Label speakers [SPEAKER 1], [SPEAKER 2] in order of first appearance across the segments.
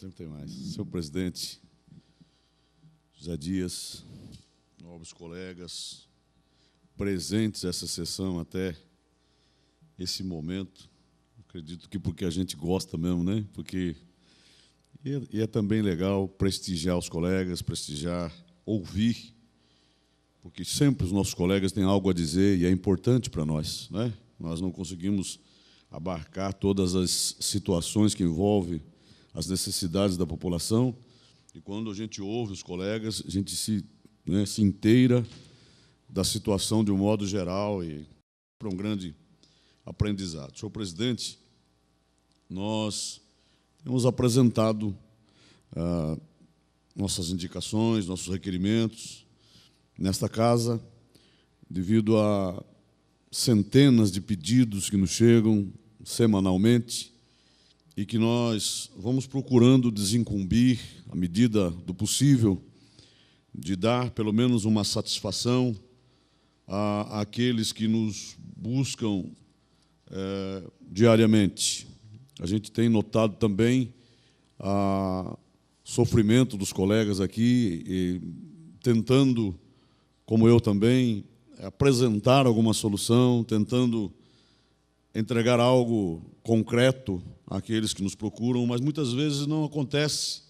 [SPEAKER 1] sempre tem mais. Senhor presidente, José Dias, nobres colegas, presentes essa sessão até esse momento, acredito que porque a gente gosta mesmo, né? Porque é também legal prestigiar os colegas, prestigiar, ouvir, porque sempre os nossos colegas têm algo a dizer e é importante para nós, né? Nós não conseguimos abarcar todas as situações que envolvem as necessidades da população, e quando a gente ouve os colegas, a gente se inteira da situação de um modo geral e para um grande aprendizado. Senhor presidente, nós temos apresentado nossas indicações, nossos requerimentos nesta casa, devido a centenas de pedidos que nos chegam semanalmente e que nós vamos procurando desincumbir, à medida do possível, de dar pelo menos uma satisfação àqueles que nos buscam diariamente. A gente tem notado também o sofrimento dos colegas aqui e tentando, como eu também, apresentar alguma solução, tentando entregar algo concreto àqueles que nos procuram, mas muitas vezes não acontece.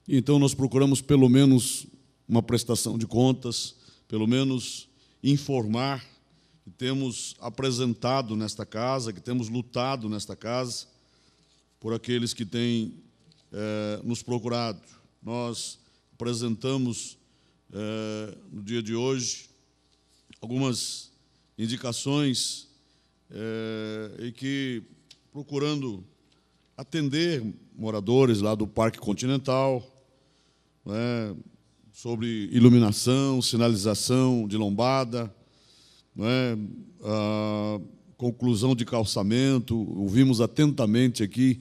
[SPEAKER 1] Então, nós procuramos, pelo menos, uma prestação de contas, pelo menos informar que temos apresentado nesta casa, que temos lutado nesta casa por aqueles que têm nos procurado. Nós apresentamos, no dia de hoje, algumas indicações e que, procurando atender moradores lá do Parque Continental, sobre iluminação, sinalização de lombada, a conclusão de calçamento. Ouvimos atentamente aqui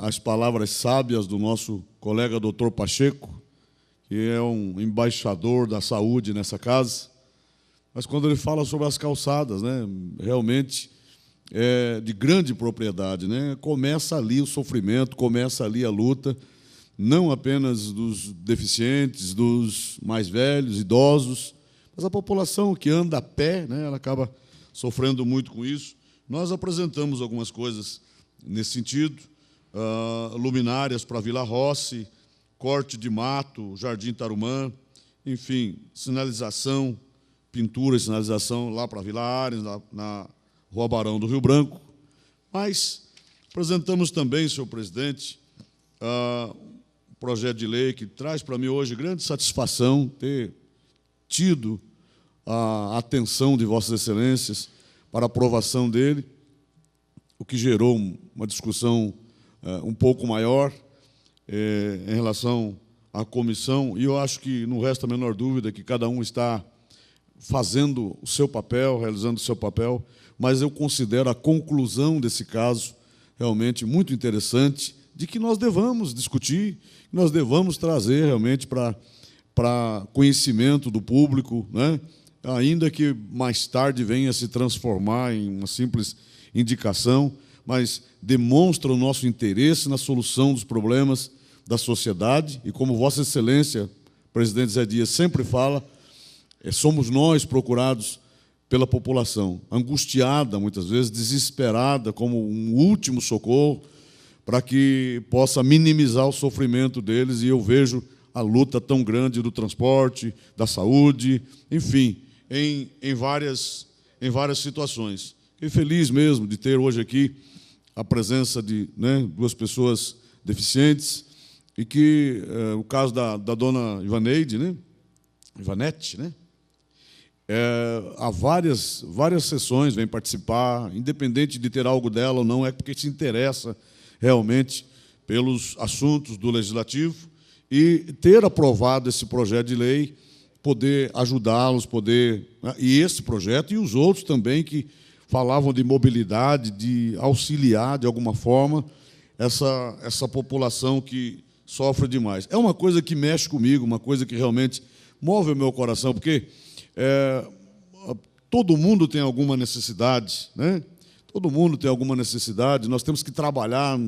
[SPEAKER 1] as palavras sábias do nosso colega doutor Pacheco, que é um embaixador da saúde nessa casa, mas quando ele fala sobre as calçadas, realmente é de grande propriedade, começa ali o sofrimento, começa ali a luta, não apenas dos deficientes, dos mais velhos, idosos, mas a população que anda a pé, ela acaba sofrendo muito com isso. Nós apresentamos algumas coisas nesse sentido, luminárias para Vila Rossi, corte de mato, Jardim Tarumã, enfim, sinalização, pintura e sinalização lá para Vila Ares, na Rua Barão do Rio Branco. Mas apresentamos também, senhor presidente, um projeto de lei que traz para mim hoje grande satisfação ter tido a atenção de Vossas Excelências para a aprovação dele, o que gerou uma discussão um pouco maior em relação à comissão, e eu acho que não resta a menor dúvida que cada um está fazendo o seu papel, realizando o seu papel, mas eu considero a conclusão desse caso realmente muito interessante, de que nós devamos discutir, que nós devamos trazer realmente para conhecimento do público, ainda que mais tarde venha a se transformar em uma simples indicação, mas demonstra o nosso interesse na solução dos problemas da sociedade, e como Vossa Excelência, presidente Zé Dias, sempre fala, somos nós procurados pela população, angustiada, muitas vezes, desesperada, como um último socorro, para que possa minimizar o sofrimento deles, e eu vejo a luta tão grande do transporte, da saúde, enfim, em várias situações. Fiquei feliz mesmo de ter hoje aqui a presença de duas pessoas deficientes, e que o caso da dona Ivaneide, Ivanete, há várias sessões, vem participar, independente de ter algo dela ou não, é porque se interessa realmente pelos assuntos do Legislativo, e ter aprovado esse projeto de lei, poder ajudá-los, e esse projeto e os outros também que falavam de mobilidade, de auxiliar, de alguma forma, essa população que sofre demais. É uma coisa que mexe comigo, uma coisa que realmente move o meu coração, porque todo mundo tem alguma necessidade, Todo mundo tem alguma necessidade, nós temos que trabalhar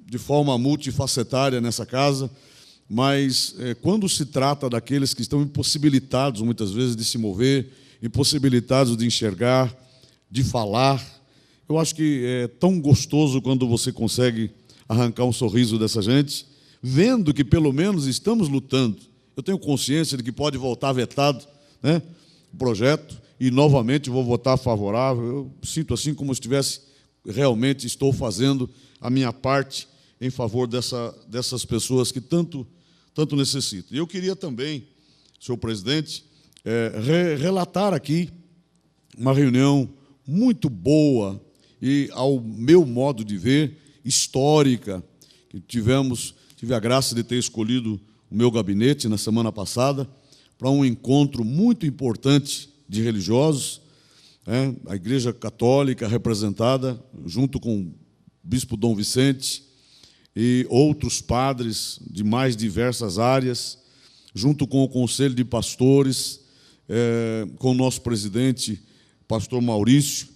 [SPEAKER 1] de forma multifacetária nessa casa, mas quando se trata daqueles que estão impossibilitados, muitas vezes, de se mover, impossibilitados de enxergar, de falar, eu acho que é tão gostoso quando você consegue arrancar um sorriso dessa gente, vendo que, pelo menos, estamos lutando. Eu tenho consciência de que pode voltar vetado, né, o projeto, e, novamente, vou votar favorável. Eu sinto assim como se realmente estou fazendo a minha parte em favor dessas pessoas que tanto necessitam. E eu queria também, senhor presidente, relatar aqui uma reunião muito boa e, ao meu modo de ver, histórica, que tive a graça de ter escolhido o meu gabinete na semana passada para um encontro muito importante de religiosos, a Igreja Católica representada, junto com o bispo Dom Vicente e outros padres de mais diversas áreas, junto com o Conselho de Pastores, com o nosso presidente, pastor Maurício,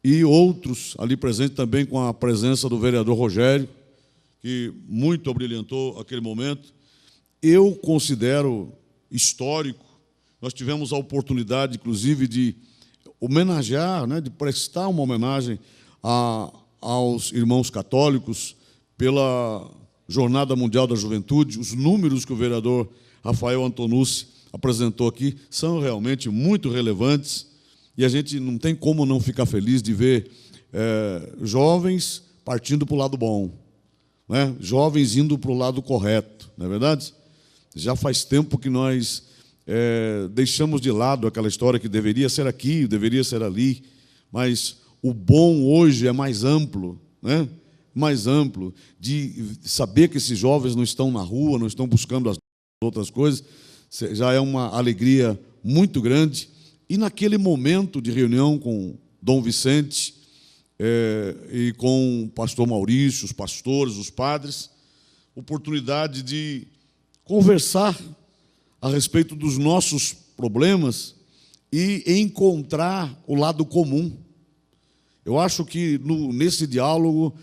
[SPEAKER 1] e outros ali presentes também, com a presença do vereador Rogério, que muito abrilhantou aquele momento. Eu considero histórico. Nós tivemos a oportunidade, inclusive, de homenagear, de prestar uma homenagem aos irmãos católicos pela Jornada Mundial da Juventude. Os números que o vereador Rafael Antonucci apresentou aqui são realmente muito relevantes, e a gente não tem como não ficar feliz de ver jovens partindo para o lado bom, jovens indo para o lado correto, não é verdade? Já faz tempo que nós deixamos de lado aquela história que deveria ser aqui, deveria ser ali, mas o bom hoje é mais amplo, mais amplo, de saber que esses jovens não estão na rua, não estão buscando as outras coisas, já é uma alegria muito grande. E naquele momento de reunião com Dom Vicente e com o pastor Maurício, os pastores, os padres, oportunidade de conversar a respeito dos nossos problemas e encontrar o lado comum. Eu acho que nesse diálogo,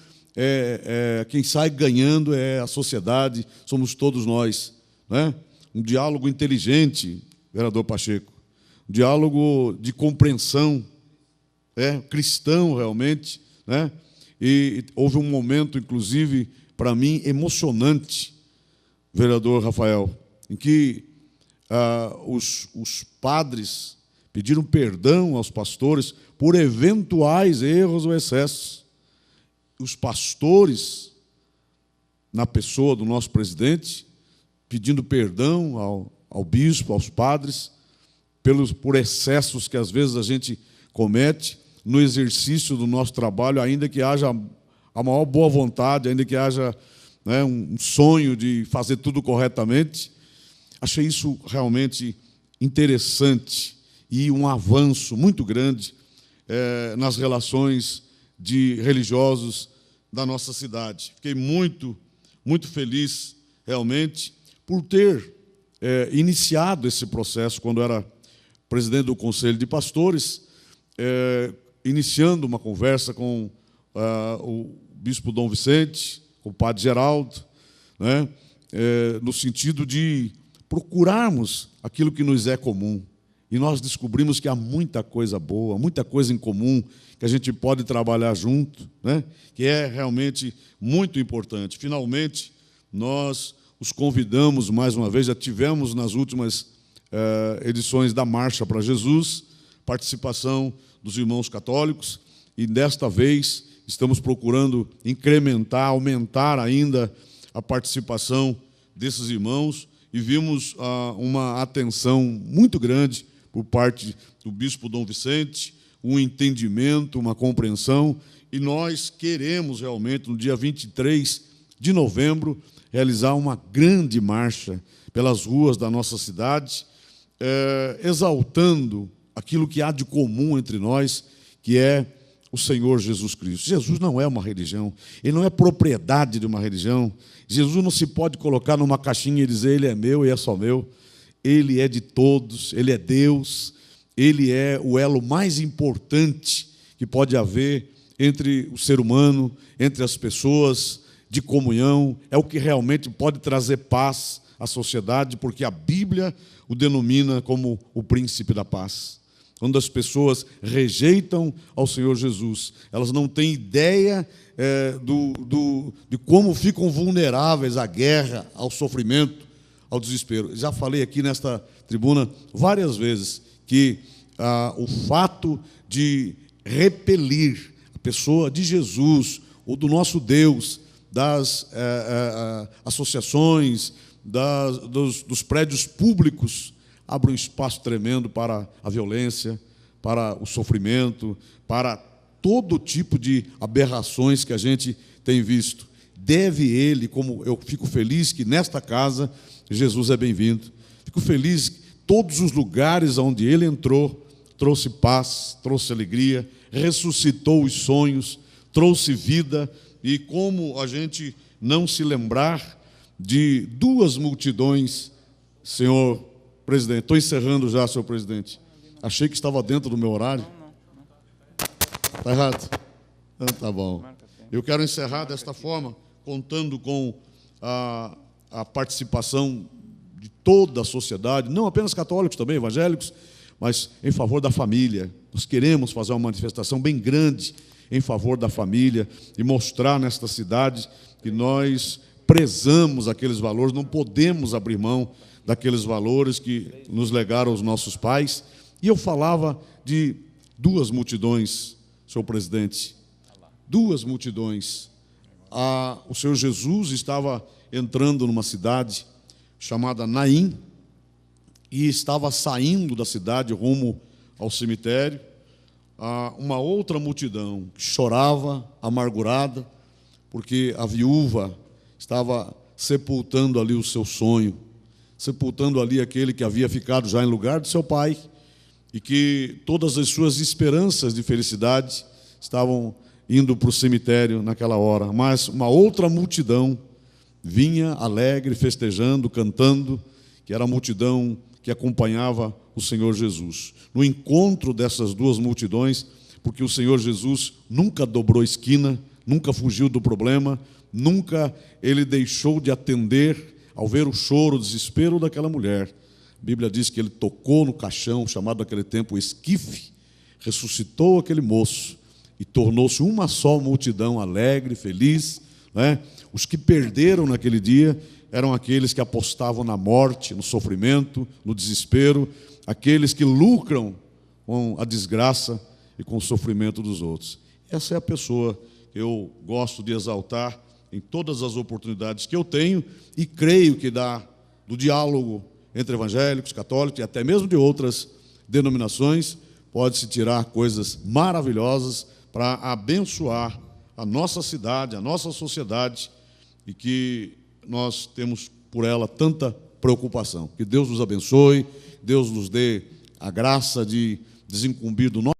[SPEAKER 1] quem sai ganhando é a sociedade, somos todos nós. Um diálogo inteligente, vereador Pacheco, um diálogo de compreensão, cristão realmente. E houve um momento, inclusive, para mim, emocionante, vereador Rafael, em que os padres pediram perdão aos pastores por eventuais erros ou excessos. Os pastores, na pessoa do nosso presidente, pedindo perdão ao bispo, aos padres, por excessos que às vezes a gente comete no exercício do nosso trabalho, ainda que haja a maior boa vontade, ainda que haja um sonho de fazer tudo corretamente. Achei isso realmente interessante e um avanço muito grande nas relações de religiosos da nossa cidade. Fiquei muito, muito feliz, realmente, por ter iniciado esse processo quando era presidente do Conselho de Pastores, iniciando uma conversa com o bispo Dom Vicente, com o padre Geraldo, no sentido de procurarmos aquilo que nos é comum. E nós descobrimos que há muita coisa boa, muita coisa em comum, que a gente pode trabalhar junto, que é realmente muito importante. Finalmente, nós os convidamos mais uma vez, já tivemos nas últimas edições da Marcha para Jesus, participação dos irmãos católicos, e desta vez estamos procurando incrementar, aumentar ainda a participação desses irmãos, e vimos uma atenção muito grande por parte do bispo Dom Vicente, um entendimento, uma compreensão, e nós queremos realmente, no dia 23 de novembro, realizar uma grande marcha pelas ruas da nossa cidade, exaltando aquilo que há de comum entre nós, que é o Senhor Jesus Cristo. Jesus não é uma religião, Ele não é propriedade de uma religião. Jesus não se pode colocar numa caixinha e dizer, Ele é meu e é só meu. Ele é de todos, Ele é Deus, Ele é o elo mais importante que pode haver entre o ser humano, entre as pessoas, de comunhão, é o que realmente pode trazer paz à sociedade, porque a Bíblia o denomina como o príncipe da paz. Quando as pessoas rejeitam ao Senhor Jesus, elas não têm ideia de como ficam vulneráveis à guerra, ao sofrimento, ao desespero. Já falei aqui nesta tribuna várias vezes que o fato de repelir a pessoa de Jesus ou do nosso Deus, das associações, dos prédios públicos, abre um espaço tremendo para a violência, para o sofrimento, para todo tipo de aberrações que a gente tem visto. Deve ele, como eu fico feliz que nesta casa Jesus é bem-vindo. Fico feliz que todos os lugares onde ele entrou, trouxe paz, trouxe alegria, ressuscitou os sonhos, trouxe vida. E como a gente não se lembrar de duas multidões, senhor presidente, estou encerrando já, senhor presidente. Achei que estava dentro do meu horário. Está errado? Então, tá bom. Eu quero encerrar desta forma, contando com a participação de toda a sociedade, não apenas católicos, também evangélicos, mas em favor da família. Nós queremos fazer uma manifestação bem grande em favor da família e mostrar nesta cidade que nós prezamos aqueles valores, não podemos abrir mão daqueles valores que nos legaram os nossos pais. E eu falava de duas multidões, senhor presidente, duas multidões. O Senhor Jesus estava entrando numa cidade chamada Naim e estava saindo da cidade rumo ao cemitério. Uma outra multidão que chorava, amargurada, porque a viúva estava sepultando ali o seu sonho, sepultando ali aquele que havia ficado já em lugar de seu pai, e que todas as suas esperanças de felicidade estavam indo para o cemitério naquela hora. Mas uma outra multidão vinha alegre, festejando, cantando, que era a multidão que acompanhava o Senhor Jesus. No encontro dessas duas multidões, porque o Senhor Jesus nunca dobrou esquina, nunca fugiu do problema, nunca ele deixou de atender ao ver o choro, o desespero daquela mulher. A Bíblia diz que ele tocou no caixão, chamado naquele tempo esquife, ressuscitou aquele moço e tornou-se uma só multidão alegre, feliz, né? Os que perderam naquele dia eram aqueles que apostavam na morte, no sofrimento, no desespero, aqueles que lucram com a desgraça e com o sofrimento dos outros. Essa é a pessoa que eu gosto de exaltar em todas as oportunidades que eu tenho, e creio que do diálogo entre evangélicos, católicos e até mesmo de outras denominações, pode-se tirar coisas maravilhosas para abençoar a nossa cidade, a nossa sociedade, e que nós temos por ela tanta preocupação. Que Deus nos abençoe, Deus nos dê a graça de desincumbir do nosso